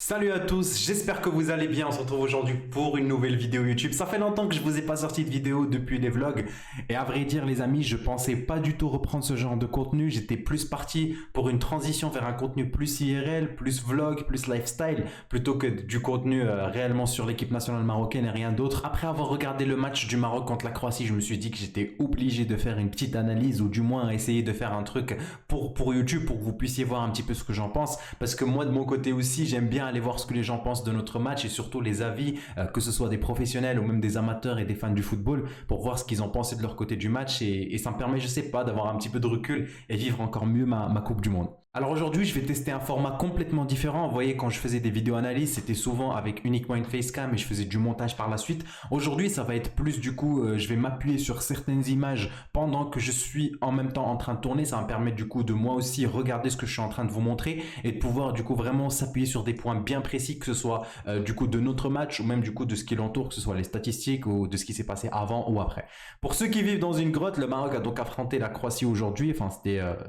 Salut à tous, j'espère que vous allez bien. On se retrouve aujourd'hui pour une nouvelle vidéo YouTube. Ça fait longtemps que je vous ai pas sorti de vidéo depuis les vlogs. Et à vrai dire, les amis, je pensais pas du tout reprendre ce genre de contenu. J'étais plus parti pour une transition vers un contenu plus IRL, plus vlog, plus lifestyle, plutôt que du contenu réellement sur l'équipe nationale marocaine et rien d'autre. Après avoir regardé le match du Maroc contre la Croatie, je me suis dit que j'étais obligé de faire une petite analyse ou du moins essayer de faire un truc pour YouTube pour que vous puissiez voir un petit peu ce que j'en pense. Parce que moi, de mon côté aussi, j'aime bien aller voir ce que les gens pensent de notre match et surtout les avis, que ce soit des professionnels ou même des amateurs et des fans du football, pour voir ce qu'ils ont pensé de leur côté du match et ça me permet, je sais pas, d'avoir un petit peu de recul et vivre encore mieux ma Coupe du Monde. Alors aujourd'hui, je vais tester un format complètement différent. Vous voyez, quand je faisais des vidéos analyses, c'était souvent avec uniquement une facecam et je faisais du montage par la suite. Aujourd'hui, ça va être plus du coup, je vais m'appuyer sur certaines images pendant que je suis en même temps en train de tourner. Ça va me permettre du coup de moi aussi regarder ce que je suis en train de vous montrer et de pouvoir du coup vraiment s'appuyer sur des points bien précis, que ce soit du coup de notre match ou même du coup de ce qui l'entoure, que ce soit les statistiques ou de ce qui s'est passé avant ou après. Pour ceux qui vivent dans une grotte, le Maroc a donc affronté la Croatie aujourd'hui. Enfin,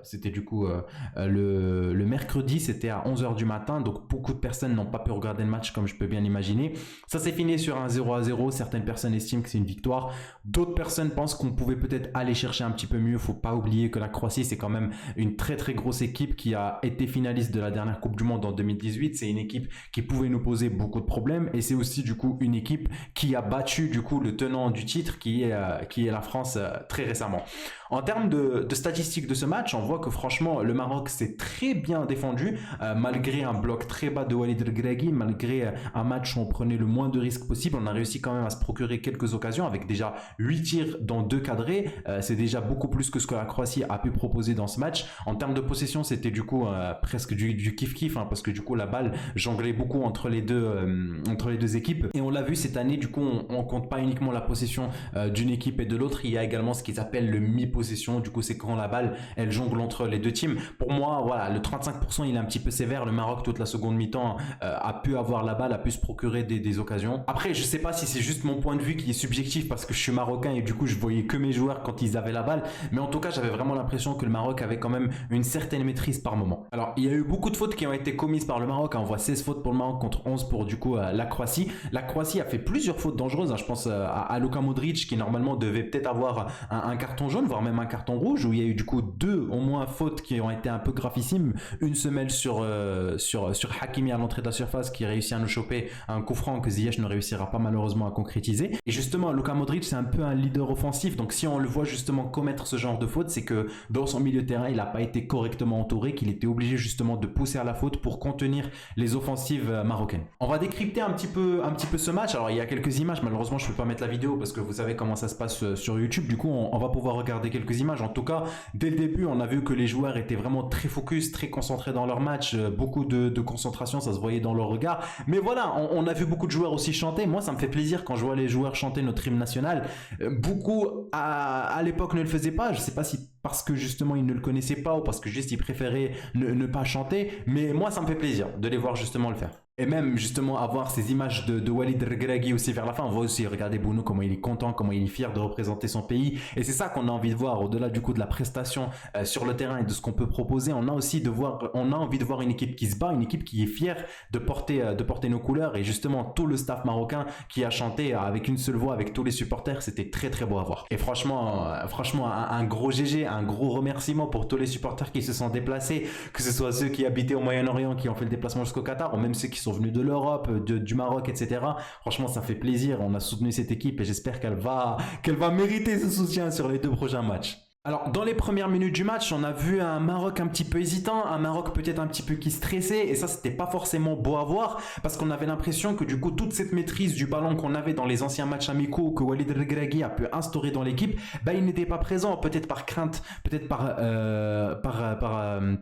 c'était du coup le mercredi, c'était à 11 h du matin, donc beaucoup de personnes n'ont pas pu regarder le match comme je peux bien l'imaginer. Ça s'est fini sur un 0-0, certaines personnes estiment que c'est une victoire, d'autres personnes pensent qu'on pouvait peut-être aller chercher un petit peu mieux. Faut pas oublier que la Croatie, c'est quand même une très très grosse équipe qui a été finaliste de la dernière Coupe du Monde en 2018, c'est une équipe qui pouvait nous poser beaucoup de problèmes et c'est aussi du coup une équipe qui a battu du coup le tenant du titre qui est la France très récemment. En termes de statistiques de ce match, on voit que franchement le Maroc s'est très bien défendu malgré un bloc très bas de Walid Regragui, malgré un match où on prenait le moins de risques possible. On a réussi quand même à se procurer quelques occasions avec déjà 8 tirs dans 2 cadrés. C'est déjà beaucoup plus que ce que la Croatie a pu proposer dans ce match. En termes de possession, c'était du coup presque du kiff-kiff parce que du coup la balle jonglait beaucoup entre les deux équipes. Et on l'a vu cette année, du coup on compte pas uniquement la possession d'une équipe et de l'autre. Il y a également ce qu'ils appellent le mi-possession. Du coup c'est quand la balle elle jongle entre les deux teams. Pour moi, voilà, le 35% il est un petit peu sévère. Le Maroc toute la seconde mi-temps a pu avoir la balle, a pu se procurer des occasions. Après je sais pas si c'est juste mon point de vue qui est subjectif parce que je suis marocain et du coup je voyais que mes joueurs quand ils avaient la balle, mais en tout cas j'avais vraiment l'impression que le Maroc avait quand même une certaine maîtrise par moment. Alors il y a eu beaucoup de fautes qui ont été commises par le Maroc, on voit 16 fautes pour le Maroc contre 11 pour du coup la Croatie. La Croatie a fait plusieurs fautes dangereuses, je pense à Luka Modric qui normalement devait peut-être avoir un carton jaune, voire même un carton rouge, où il y a eu du coup 2 au moins fautes qui ont été un peu grafissimes. Une semelle sur Hakimi à l'entrée de la surface qui réussit à nous choper un coup franc que Ziyech ne réussira pas malheureusement à concrétiser. Et justement Luka Modric c'est un peu un leader offensif, donc si on le voit justement commettre ce genre de faute, c'est que dans son milieu de terrain il n'a pas été correctement entouré, qu'il était obligé justement de pousser à la faute pour contenir les offensives marocaines. On va décrypter un petit peu ce match. Alors il y a quelques images, malheureusement je ne peux pas mettre la vidéo parce que vous savez comment ça se passe sur YouTube, du coup on va pouvoir regarder quelques images. En tout cas dès le début on a vu que les joueurs étaient vraiment très focus, très concentrés dans leur match, beaucoup de concentration, ça se voyait dans leur regard. Mais voilà, on a vu beaucoup de joueurs aussi chanter. Moi ça me fait plaisir quand je vois les joueurs chanter notre hymne national. Beaucoup à l'époque ne le faisaient pas, je sais pas si parce que justement ils ne le connaissaient pas ou parce que juste ils préféraient ne pas chanter, mais moi ça me fait plaisir de les voir justement le faire. Et même justement avoir ces images de Walid Regragui aussi vers la fin, on voit aussi, regardez Bounou comment il est content, comment il est fier de représenter son pays, et c'est ça qu'on a envie de voir au-delà du coup de la prestation sur le terrain et de ce qu'on peut proposer. On a envie de voir une équipe qui se bat, une équipe qui est fière de porter nos couleurs, et justement tout le staff marocain qui a chanté avec une seule voix avec tous les supporters, c'était très très beau à voir. Et franchement un gros GG, un gros remerciement pour tous les supporters qui se sont déplacés, que ce soit ceux qui habitaient au Moyen-Orient qui ont fait le déplacement jusqu'au Qatar, ou même ceux qui sont venus de l'Europe, du Maroc, etc. Franchement, ça fait plaisir. On a soutenu cette équipe et j'espère qu'elle va mériter ce soutien sur les 2 prochains matchs. Alors, dans les premières minutes du match, on a vu un Maroc un petit peu hésitant, un Maroc peut-être un petit peu qui stressait, et ça, c'était pas forcément beau à voir, parce qu'on avait l'impression que du coup, toute cette maîtrise du ballon qu'on avait dans les anciens matchs amicaux que Walid Regragui a pu instaurer dans l'équipe, il n'était pas présent, peut-être par crainte, peut-être par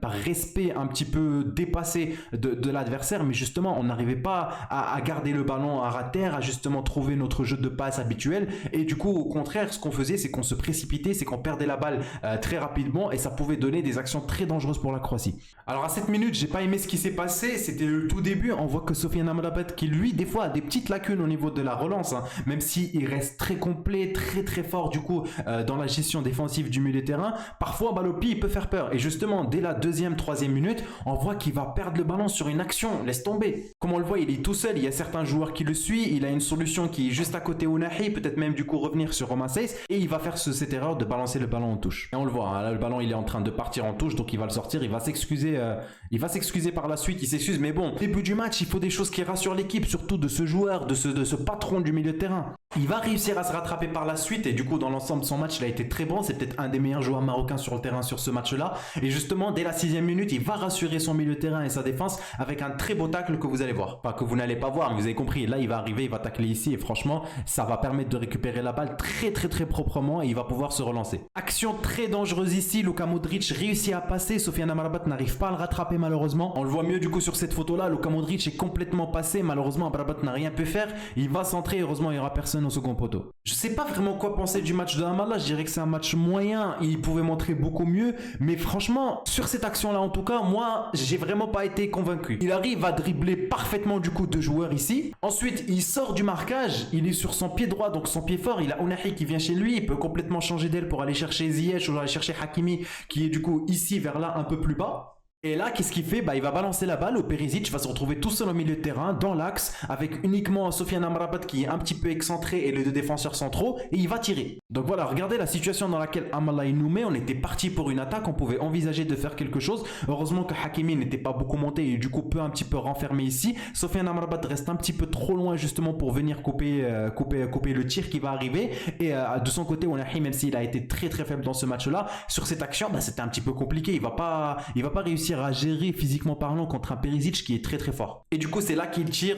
respect un petit peu dépassé de l'adversaire, mais justement, on n'arrivait pas à garder le ballon à ras de terre, à justement trouver notre jeu de passe habituel, et du coup, au contraire, ce qu'on faisait, c'est qu'on se précipitait, c'est qu'on perdait la balle balle très rapidement et ça pouvait donner des actions très dangereuses pour la Croatie. Alors à cette minute, j'ai pas aimé ce qui s'est passé, c'était le tout début. On voit que Sofiane Amrabat qui lui des fois a des petites lacunes au niveau de la relance, hein, même s'il reste très complet, très fort du coup dans la gestion défensive du milieu de terrain. Parfois Balopi il peut faire peur et justement dès la deuxième, troisième minute, on voit qu'il va perdre le ballon sur une action, laisse tomber. Comme on le voit, il est tout seul, il y a certains joueurs qui le suivent, il a une solution qui est juste à côté Ounahi, peut-être même du coup revenir sur Romain Saiss et il va faire cette erreur de balancer le ballon en touche. Et on le voit, hein, là le ballon il est en train de partir en touche, donc il va le sortir, il va s'excuser par la suite, il s'excuse, mais bon, début du match, il faut des choses qui rassurent l'équipe, surtout de ce joueur, de ce patron du milieu de terrain. Il va réussir à se rattraper par la suite et du coup dans l'ensemble son match il a été très bon, c'est peut-être un des meilleurs joueurs marocains sur le terrain sur ce match-là et justement dès la 6e minute il va rassurer son milieu de terrain et sa défense avec un très beau tacle que vous allez voir, pas que vous n'allez pas voir mais vous avez compris, là il va arriver, il va tacler ici et franchement ça va permettre de récupérer la balle très proprement et il va pouvoir se relancer. Action très dangereuse ici, Luka Modric réussit à passer, Sofiane Amrabat n'arrive pas à le rattraper malheureusement, on le voit mieux du coup sur cette photo là, Luka Modric est complètement passé, malheureusement Amrabat n'a rien pu faire, il va centrer, heureusement il n'y aura personne au second poteau. Je sais pas vraiment quoi penser du match de Amallah, je dirais que c'est un match moyen, il pouvait montrer beaucoup mieux, mais franchement, sur cette action-là en tout cas, moi, j'ai vraiment pas été convaincu. Il arrive à dribbler parfaitement du coup deux joueurs ici, ensuite il sort du marquage, il est sur son pied droit, donc son pied fort, il a Ounahi qui vient chez lui, il peut complètement changer d'aile pour aller chercher Ziyech ou aller chercher Hakimi qui est du coup ici vers là un peu plus bas. Et là, qu'est-ce qu'il fait? Il va balancer la balle au Perisic, va se retrouver tout seul au milieu de terrain, dans l'axe, avec uniquement Sofiane Amrabat qui est un petit peu excentré et les deux défenseurs centraux, et il va tirer. Donc voilà, regardez la situation dans laquelle Amallah nous met, on était parti pour une attaque, on pouvait envisager de faire quelque chose. Heureusement que Hakimi n'était pas beaucoup monté et du coup peut un petit peu renfermer ici. Sofiane Amrabat reste un petit peu trop loin justement pour venir couper le tir qui va arriver. Et de son côté, Ounahi, même s'il a été très faible dans ce match-là, sur cette action, c'était un petit peu compliqué, il va pas réussir à gérer physiquement parlant contre un Perisic qui est très fort. Et du coup c'est là qu'il tire,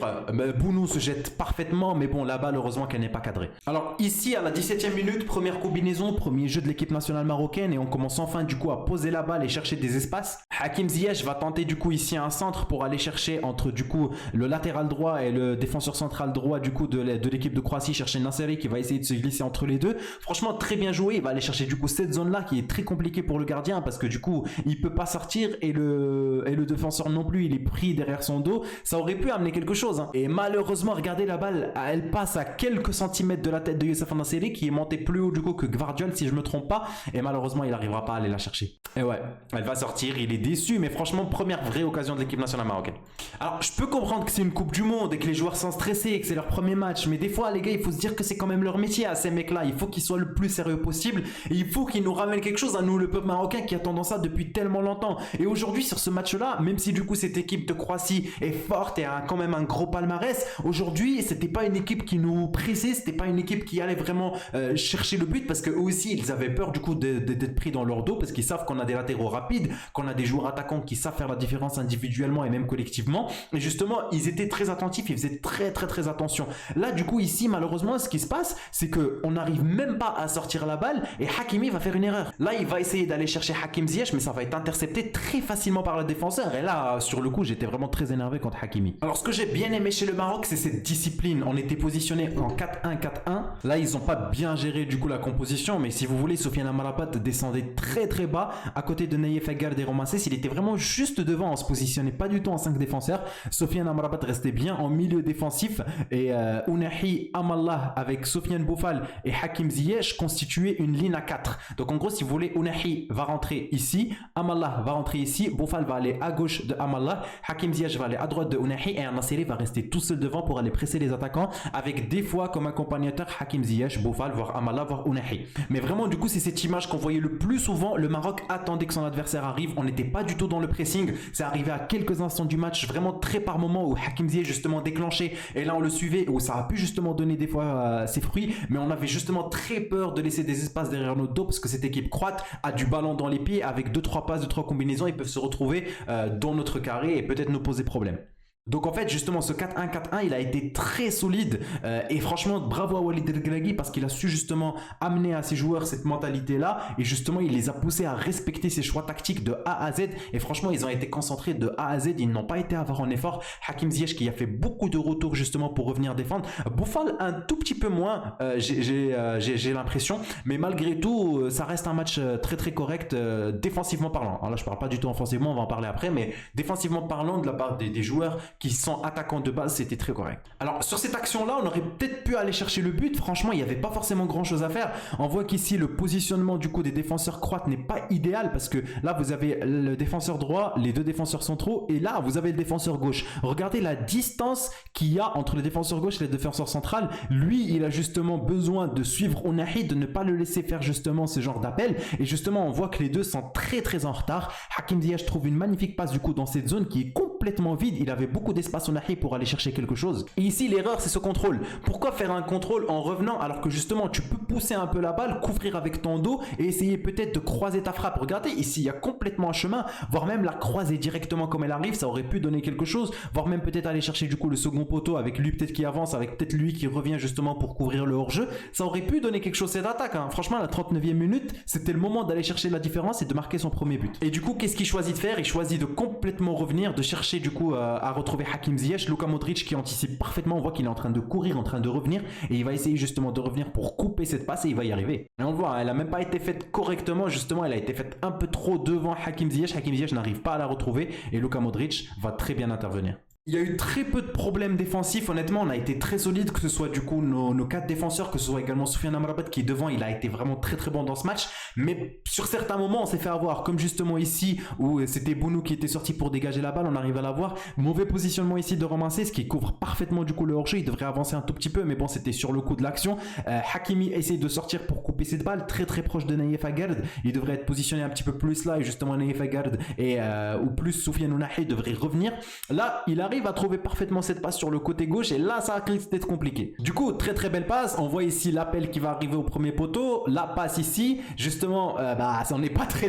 Bounou se jette parfaitement mais bon la balle heureusement qu'elle n'est pas cadrée. Alors ici à la 17e minute, première combinaison, premier jeu de l'équipe nationale marocaine et on commence enfin du coup à poser la balle et chercher des espaces. Hakim Ziyech va tenter du coup ici un centre pour aller chercher entre du coup le latéral droit et le défenseur central droit du coup de l'équipe de Croatie, chercher Nasseri qui va essayer de se glisser entre les deux. Franchement très bien joué, il va aller chercher du coup cette zone là qui est très compliquée pour le gardien parce que du coup il peut pas sortir et le défenseur non plus, il est pris derrière son dos, ça aurait pu amener quelque chose hein. Et malheureusement regardez la balle, elle passe à quelques centimètres de la tête de Youssef Nasseri qui est monté plus haut du coup que Gvardiol si je me trompe pas et malheureusement il n'arrivera pas à aller la chercher. Et ouais, elle va sortir, il est déçu mais franchement première vraie occasion de l'équipe nationale marocaine. Alors je peux comprendre que c'est une coupe du monde et que les joueurs sont stressés et que c'est leur premier match mais des fois les gars il faut se dire que c'est quand même leur métier à ces mecs là, il faut qu'ils soient le plus sérieux possible et il faut qu'ils nous ramènent quelque chose à nous le peuple marocain qui attendons ça depuis tellement longtemps. Et aujourd'hui sur ce match là, même si du coup cette équipe de Croatie est forte et a quand même un gros palmarès, aujourd'hui c'était pas une équipe qui nous pressait, c'était pas une équipe qui allait vraiment chercher le but parce que eux aussi ils avaient peur du coup d'être pris dans leur dos parce qu'ils savent qu'on a des latéraux rapides, qu'on a des joueurs attaquants qui savent faire la différence individuellement et même collectivement et justement ils étaient très attentifs, ils faisaient très attention. Là du coup ici malheureusement ce qui se passe c'est que on n'arrive même pas à sortir la balle et Hakimi va faire une erreur. Là il va essayer d'aller chercher Hakim Ziyech mais ça va être intercepté très facilement par le défenseur et là sur le coup j'étais vraiment très énervé contre Hakimi. Alors ce que j'ai bien aimé chez le Maroc c'est cette discipline, on était positionné en 4-1-4-1, là ils ont pas bien géré du coup la composition mais si vous voulez Sofiane Amrabat descendait très bas à côté de Naïef Aguerd et Romain Saiss, il était vraiment juste devant, on se positionnait pas du tout en 5 défenseurs, Sofiane Amrabat restait bien en milieu défensif et Ounahi, Amallah avec Sofiane Boufal et Hakim Ziyech constituaient une ligne à 4. Donc en gros si vous voulez Ounahi va rentrer ici, Amallah va rentrer ici, Boufal va aller à gauche de Amallah, Hakim Ziyech va aller à droite de Ounahi et Nasseri va rester tout seul devant pour aller presser les attaquants avec des fois comme accompagnateur Hakim Ziyech, Boufal, voire Amallah, voire Ounahi. Mais vraiment du coup c'est cette image qu'on voyait le plus souvent, le Maroc attendait que son adversaire arrive, on n'était pas du tout dans le pressing, c'est arrivé à quelques instants du match, vraiment très par moment où Hakim Ziyech justement déclenché et là on le suivait, où ça a pu justement donner des fois ses fruits, mais on avait justement très peur de laisser des espaces derrière notre dos parce que cette équipe croate a du ballon dans les pieds, avec 2-3 passes, 2-3 combinaisons, ils peuvent se retrouver dans notre carré et peut-être nous poser problème. Donc en fait, justement, ce 4-1-4-1, il a été très solide. Et franchement, bravo à Walid Regragui parce qu'il a su justement amener à ses joueurs cette mentalité-là. Et justement, il les a poussés à respecter ses choix tactiques de A à Z. Et franchement, ils ont été concentrés de A à Z. Ils n'ont pas été avoir en effort. Hakim Ziyech qui a fait beaucoup de retours justement pour revenir défendre. Boufal un tout petit peu moins, j'ai l'impression. Mais malgré tout, ça reste un match très très correct défensivement parlant. Alors là, je parle pas du tout offensivement, on va en parler après. Mais défensivement parlant, de la part des joueurs qui sont attaquants de base, c'était très correct. Alors sur cette action-là, on aurait peut-être pu aller chercher le but. Franchement, il n'y avait pas forcément grand-chose à faire. On voit qu'ici, le positionnement du coup des défenseurs croates n'est pas idéal parce que là, vous avez le défenseur droit, les deux défenseurs centraux et là, vous avez le défenseur gauche. Regardez la distance qu'il y a entre le défenseur gauche et le défenseur central. Lui, il a justement besoin de suivre Ounahi, de ne pas le laisser faire justement ce genre d'appel. Et justement, on voit que les deux sont très très en retard. Hakim Ziyech trouve une magnifique passe du coup dans cette zone qui est complètement vide. Il avait beaucoup d'espace Ounahi pour aller chercher quelque chose. Et ici, l'erreur, c'est ce contrôle. Pourquoi faire un contrôle en revenant alors que justement, tu peux pousser un peu la balle, couvrir avec ton dos et essayer peut-être de croiser ta frappe. Regardez, ici, il y a complètement un chemin, voire même la croiser directement comme elle arrive, ça aurait pu donner quelque chose, voire même peut-être aller chercher du coup le second poteau avec lui peut-être qui avance, avec peut-être lui qui revient justement pour couvrir le hors-jeu. Ça aurait pu donner quelque chose cette attaque. Hein. Franchement, à la 39e minute, c'était le moment d'aller chercher la différence et de marquer son premier but. Et du coup, qu'est-ce qu'il choisit de faire? Il choisit de complètement revenir, de chercher du coup à retrouver Hakim Ziyech, Luka Modric qui anticipe parfaitement, on voit qu'il est en train de courir, en train de revenir et il va essayer justement de revenir pour couper cette passe et il va y arriver. Et on voit, elle a même pas été faite correctement, justement, elle a été faite un peu trop devant Hakim Ziyech. Hakim Ziyech n'arrive pas à la retrouver et Luka Modric va très bien intervenir. Il y a eu très peu de problèmes défensifs, honnêtement, on a été très solide, que ce soit du coup nos 4 défenseurs, que ce soit également Soufiane Amrabat qui est devant, il a été vraiment très très bon dans ce match, mais sur certains moments on s'est fait avoir, comme justement ici où c'était Bounou qui était sorti pour dégager la balle, on arrive à l'avoir, mauvais positionnement ici de Romancé, ce qui couvre parfaitement du coup le hors-jeu, il devrait avancer un tout petit peu, mais bon c'était sur le coup de l'action. Hakimi essaye de sortir pour couper cette balle, très très proche de Naïef Aguerd, il devrait être positionné un petit peu plus là, et justement Naïef Aguerd ou plus Soufiane Ounahi devrait revenir, là il arrive à trouver parfaitement cette passe sur le côté gauche et là ça risque d'être compliqué. Du coup très très belle passe, on voit ici l'appel qui va arriver au premier poteau, la passe ici, justement ça n'est pas très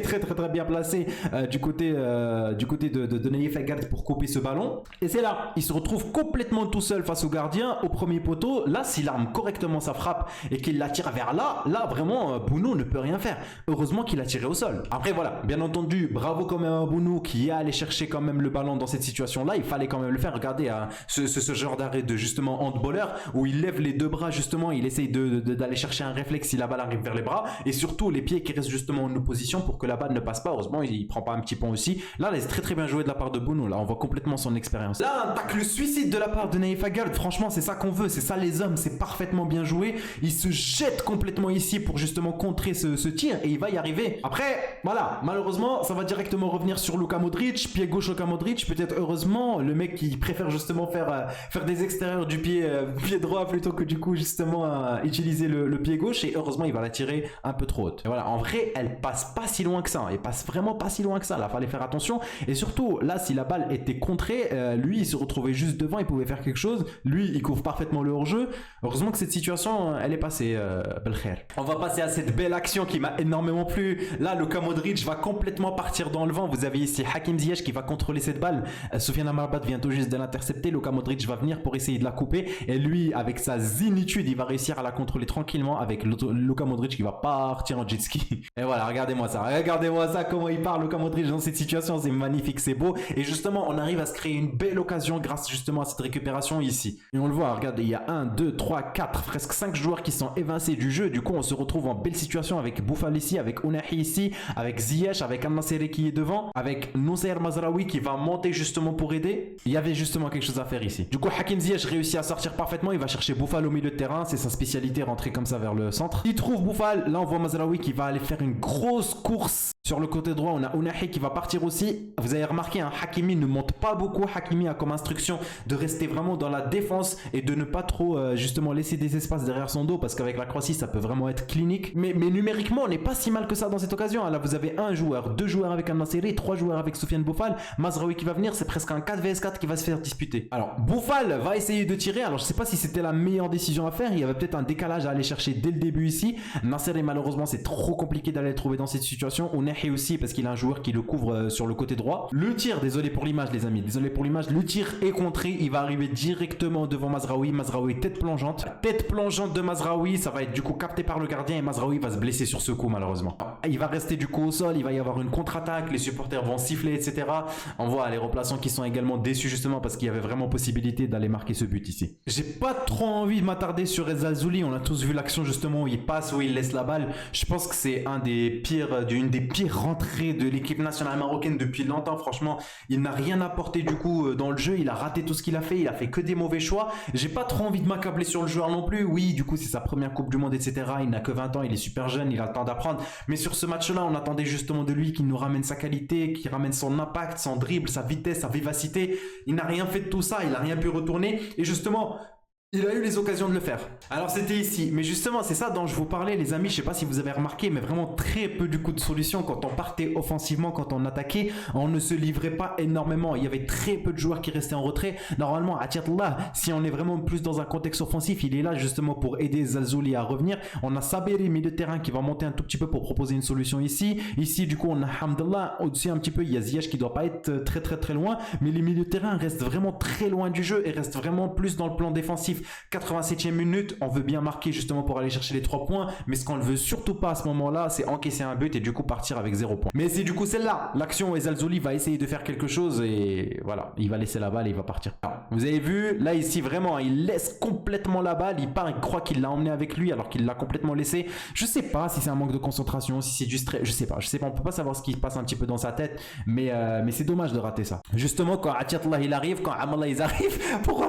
bien placé du côté de Naïef Aguerd pour couper ce ballon et c'est là, il se retrouve complètement tout seul face au gardien au premier poteau. Là s'il arme correctement sa frappe et qu'il la tire vers là vraiment Bounou ne peut rien faire, heureusement qu'il a tiré au sol. Après voilà, bien entendu bravo quand même à Bounou qui est allé chercher quand même le ballon dans cette situation là, il fallait quand même le faire. Regardez ce genre d'arrêt de justement handballeur où il lève les deux bras justement, il essaye d'aller chercher un réflexe si la balle arrive vers les bras et surtout les pieds qui restent justement en opposition pour que la balle ne passe pas. Heureusement il prend pas un petit pont aussi. Là c'est très bien joué de la part de Bounou, là on voit complètement son expérience. Là un tacle suicide de la part de Naïef Aguerd, franchement c'est ça qu'on veut, c'est ça les hommes, c'est parfaitement bien joué. Il se jette complètement ici pour justement contrer ce tir et il va y arriver. Après voilà, malheureusement ça va directement revenir sur Luka Modric, pied gauche Luka Modric, peut-être heureusement le mec qui préfère justement faire des extérieurs du pied droit plutôt que du coup justement utiliser le pied gauche et heureusement il va la tirer un peu trop haute. Et voilà, en vrai elle passe pas si loin que ça, elle passe vraiment pas si loin que ça, là fallait faire attention et surtout là si la balle était contrée, lui il se retrouvait juste devant, il pouvait faire quelque chose, lui il couvre parfaitement le hors-jeu. Heureusement que cette situation elle est passée Belkhair. On va passer à cette belle action qui m'a énormément plu. Là Luka Modric va complètement partir dans le vent, vous avez ici Hakim Ziyech qui va contrôler cette balle, Soufiane Amrabat vient tout juste de l'intercepter, Luka Modric va venir pour essayer de la couper et lui avec sa zénitude il va réussir à la contrôler tranquillement avec Luka Modric qui va partir en jet ski. Et voilà, regardez-moi ça comment il part Luka Modric dans cette situation, c'est magnifique, c'est beau et justement on arrive à se créer une belle occasion grâce justement à cette récupération ici. Et on le voit, regardez, il y a 1, 2, 3, 4, presque 5 joueurs qui sont évincés du jeu, du coup on se retrouve en belle situation avec Boufal ici, avec Ounahi ici, avec Ziyech, avec Al-Nasseri qui est devant, avec Noussair Mazraoui qui va monter justement pour aider. Il y avait justement quelque chose à faire ici. Du coup Hakim Ziyech réussit à sortir parfaitement, il va chercher Boufal au milieu de terrain, c'est sa spécialité, rentrer comme ça vers le centre. Il trouve Boufal, là on voit Mazraoui qui va aller faire une grosse course. Sur le côté droit on a Ounahi qui va partir aussi. Vous avez remarqué, hein, Hakimi ne monte pas beaucoup, Hakimi a comme instruction de rester vraiment dans la défense et de ne pas trop justement laisser des espaces derrière son dos parce qu'avec la Croatie ça peut vraiment être clinique. Mais numériquement on n'est pas si mal que ça dans cette occasion. Là vous avez un joueur, 2 joueurs avec Al-Nasseri, 3 joueurs avec Soufiane Boufal, Mazraoui qui va venir, c'est presque un 4 vs 4 qui va se faire disputer. Alors Boufal va essayer de tirer, alors je sais pas si c'était la meilleure décision à faire, il y avait peut-être un décalage à aller chercher dès le début ici. Nasseri malheureusement c'est trop compliqué d'aller le trouver dans cette situation. Nehi aussi parce qu'il a un joueur qui le couvre sur le côté droit. Le tir, désolé pour l'image les amis, désolé pour l'image, le tir est contré, il va arriver directement devant Mazraoui. Mazraoui tête plongeante de Mazraoui, ça va être du coup capté par le gardien et Mazraoui va se blesser sur ce coup malheureusement. Il va rester du coup au sol, il va y avoir une contre-attaque, les supporters vont siffler etc. On voit les remplaçants qui sont également déçus justement parce qu'il y avait vraiment possibilité d'aller marquer ce but ici. J'ai pas trop envie de m'attarder sur El Zalzouli, on a tous vu l'action justement où il passe, où il laisse la balle. Je pense que c'est une des pires rentrées de l'équipe nationale marocaine depuis longtemps. Franchement, il n'a rien apporté du coup dans le jeu, il a raté tout ce qu'il a fait que des mauvais choix. J'ai pas trop envie de m'accabler sur le joueur non plus. Oui, du coup, c'est sa première Coupe du Monde, etc. Il n'a que 20 ans, il est super jeune, il a le temps d'apprendre. Mais sur ce match-là, on attendait justement de lui qu'il nous ramène sa qualité, qu'il ramène son impact, son dribble, sa vitesse, sa vivacité. Il n'a rien fait de tout ça, il n'a rien pu retourner. Et justement, il a eu les occasions de le faire. Alors c'était ici, mais justement c'est ça dont je vous parlais les amis, je sais pas si vous avez remarqué, mais vraiment très peu du coup de solutions. Quand on partait offensivement, quand on attaquait, on ne se livrait pas énormément. Il y avait très peu de joueurs qui restaient en retrait. Normalement, Atiatullah, si on est vraiment plus dans un contexte offensif, il est là justement pour aider Zalzouli à revenir. On a Saberi, milieu de terrain, qui va monter un tout petit peu pour proposer une solution ici. Ici du coup on a Hamdallah, au-dessus un petit peu, il y a Ziyech qui doit pas être très loin, mais les milieux de terrain restent vraiment très loin du jeu et restent vraiment plus dans le plan défensif. 87e minute, on veut bien marquer justement pour aller chercher les 3 points, mais ce qu'on ne veut surtout pas à ce moment-là, c'est encaisser un but et du coup partir avec 0 points. Mais c'est du coup celle-là, l'action où El Zalzouli va essayer de faire quelque chose et voilà, il va laisser la balle et il va partir. Alors, vous avez vu, là ici vraiment, il laisse complètement la balle, il part, il croit qu'il l'a emmené avec lui alors qu'il l'a complètement laissé. Je sais pas si c'est un manque de concentration, si c'est du stress, je sais pas, on peut pas savoir ce qui se passe un petit peu dans sa tête, mais c'est dommage de rater ça. Justement quand Atiatullah il arrive, quand Amallah ils arrivent pour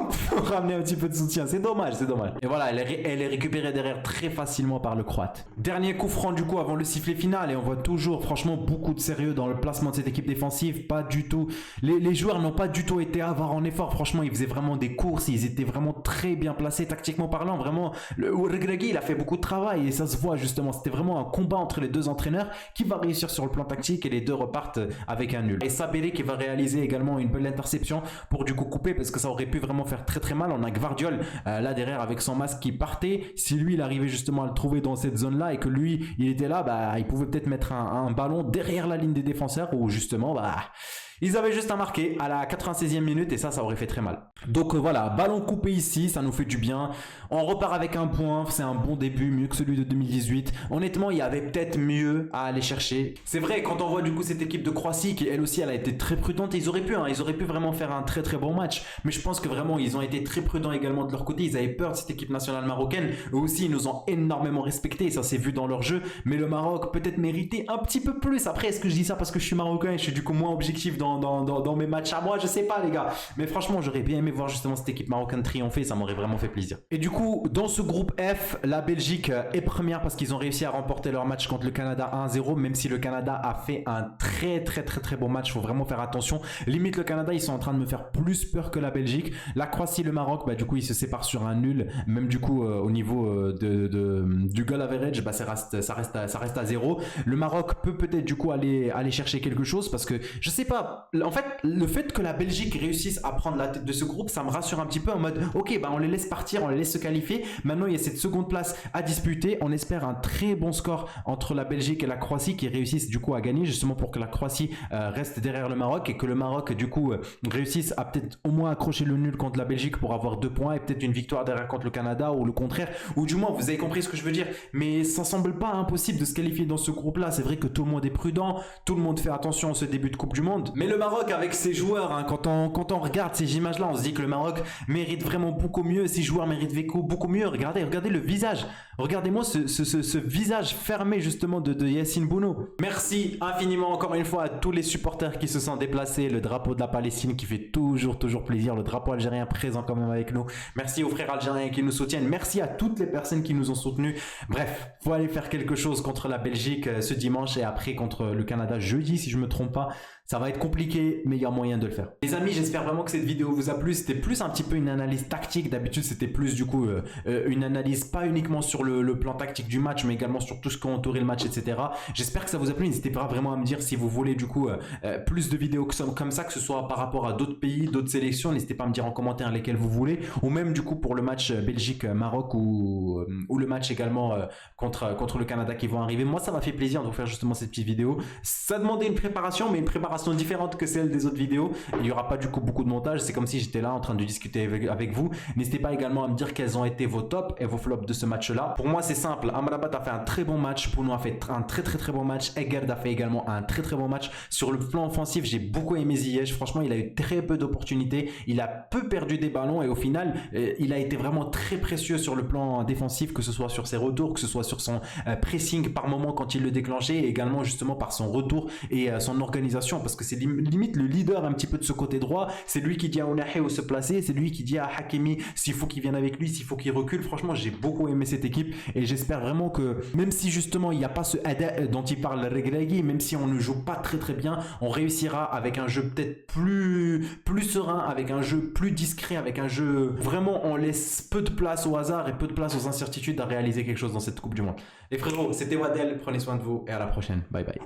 ramener un petit peu de soutien, c'est dommage. Et voilà, elle est récupérée derrière très facilement par le Croate. Dernier coup franc du coup avant le sifflet final et on voit toujours franchement beaucoup de sérieux dans le placement de cette équipe défensive. Pas du tout, les joueurs n'ont pas du tout été avares en effort. Franchement, ils faisaient vraiment des courses, ils étaient vraiment très bien placés tactiquement parlant. Vraiment, le Regragui il a fait beaucoup de travail et ça se voit justement. C'était vraiment un combat entre les deux entraîneurs qui va réussir sur le plan tactique et les deux repartent avec un nul. Et Saberi qui va réaliser également une belle interception pour du coup couper parce que ça aurait pu vraiment faire très mal. On a Gvardiol là derrière avec son masque qui partait. Si lui il arrivait justement à le trouver dans cette zone là et que lui il était là, bah il pouvait peut-être mettre un ballon derrière la ligne des défenseurs où justement ils avaient juste à marquer à la 96e minute et ça aurait fait très mal. Donc voilà, ballon coupé ici, ça nous fait du bien. On repart avec un point, c'est un bon début, mieux que celui de 2018. Honnêtement, il y avait peut-être mieux à aller chercher. C'est vrai, quand on voit du coup cette équipe de Croatie qui elle aussi elle a été très prudente, ils auraient pu vraiment faire un très bon match. Mais je pense que vraiment ils ont été très prudents également de leur côté. Ils avaient peur de cette équipe nationale marocaine. Eux aussi ils nous ont énormément respecté, ça s'est vu dans leur jeu. Mais le Maroc peut-être méritait un petit peu plus. Après, est-ce que je dis ça parce que je suis marocain et je suis du coup moins objectif dans mes matchs à moi, je sais pas les gars, mais franchement j'aurais bien aimé voir justement cette équipe marocaine triompher, ça m'aurait vraiment fait plaisir. Et du coup dans ce groupe F, la Belgique est première parce qu'ils ont réussi à remporter leur match contre le Canada 1-0, même si le Canada a fait un très bon match, faut vraiment faire attention. Limite le Canada ils sont en train de me faire plus peur que la Belgique. La Croatie, le Maroc, du coup ils se séparent sur un nul, même du coup au niveau du goal average, ça reste à 0. Le Maroc peut-être du coup aller chercher quelque chose parce que je sais pas, en fait le fait que la Belgique réussisse à prendre la tête de ce groupe, ça me rassure un petit peu en mode ok, on les laisse partir, on les laisse se qualifier. Maintenant il y a cette seconde place à disputer, on espère un très bon score entre la Belgique et la Croatie qui réussissent du coup à gagner, justement pour que la Croatie reste derrière le Maroc et que le Maroc du coup réussisse à peut-être au moins accrocher le nul contre la Belgique pour avoir 2 points et peut-être une victoire derrière contre le Canada ou le contraire, ou du moins vous avez compris ce que je veux dire. Mais ça semble pas impossible de se qualifier dans ce groupe là. C'est vrai que tout le monde est prudent, tout le monde fait attention à ce début de Coupe du Monde, mais le Maroc avec ses joueurs, quand on regarde ces images là, on se dit que le Maroc mérite vraiment beaucoup mieux, ses joueurs méritent beaucoup mieux. Regardez le visage, regardez-moi ce visage fermé justement de Yassine Bounou. Merci infiniment encore une fois à tous les supporters qui se sont déplacés, le drapeau de la Palestine qui fait toujours plaisir, le drapeau algérien présent quand même avec nous. Merci aux frères algériens qui nous soutiennent, merci à toutes les personnes qui nous ont soutenus. Bref, faut aller faire quelque chose contre la Belgique ce dimanche et après contre le Canada jeudi si je me trompe pas. Ça va être compliqué, mais il y a moyen de le faire. Les amis, j'espère vraiment que cette vidéo vous a plu. C'était plus un petit peu une analyse tactique. D'habitude, c'était plus du coup une analyse pas uniquement sur le plan tactique du match, mais également sur tout ce qui a entouré le match, etc. J'espère que ça vous a plu. N'hésitez pas vraiment à me dire si vous voulez du coup plus de vidéos comme ça, que ce soit par rapport à d'autres pays, d'autres sélections. N'hésitez pas à me dire en commentaire lesquelles vous voulez, ou même du coup pour le match Belgique-Maroc ou le match également contre le Canada qui vont arriver. Moi, ça m'a fait plaisir de vous faire justement cette petite vidéo. Ça demandait une préparation, mais une préparation différente que celle des autres vidéos. Il n'y aura pas du coup beaucoup de montage. C'est comme si j'étais là en train de discuter avec vous. N'hésitez pas également à me dire quels ont été vos tops et vos flops de ce match-là. Pour moi, c'est simple. Amrabat a fait un très bon match. Pounou a fait un très bon match. Egerd a fait également un très bon match. Sur le plan offensif, j'ai beaucoup aimé Ziyech. Franchement, il a eu très peu d'opportunités. Il a peu perdu des ballons et au final, il a été vraiment très précieux sur le plan défensif, que ce soit sur ses retours, que ce soit sur son pressing par moment quand il le déclenchait, et également justement par son retour et son organisation, parce que c'est limite le leader un petit peu de ce côté droit. C'est lui qui dit à Ounahi où se placer, c'est lui qui dit à Hakimi s'il faut qu'il vienne avec lui, s'il faut qu'il recule. Franchement, j'ai beaucoup aimé cette équipe et j'espère vraiment que même si justement il n'y a pas ce ada dont il parle Regragui, même si on ne joue pas très bien, on réussira avec un jeu peut-être plus serein, avec un jeu plus discret, avec un jeu vraiment on laisse peu de place au hasard et peu de place aux incertitudes à réaliser quelque chose dans cette Coupe du Monde. Les frérots, c'était Wadel, prenez soin de vous et à la prochaine. Bye bye.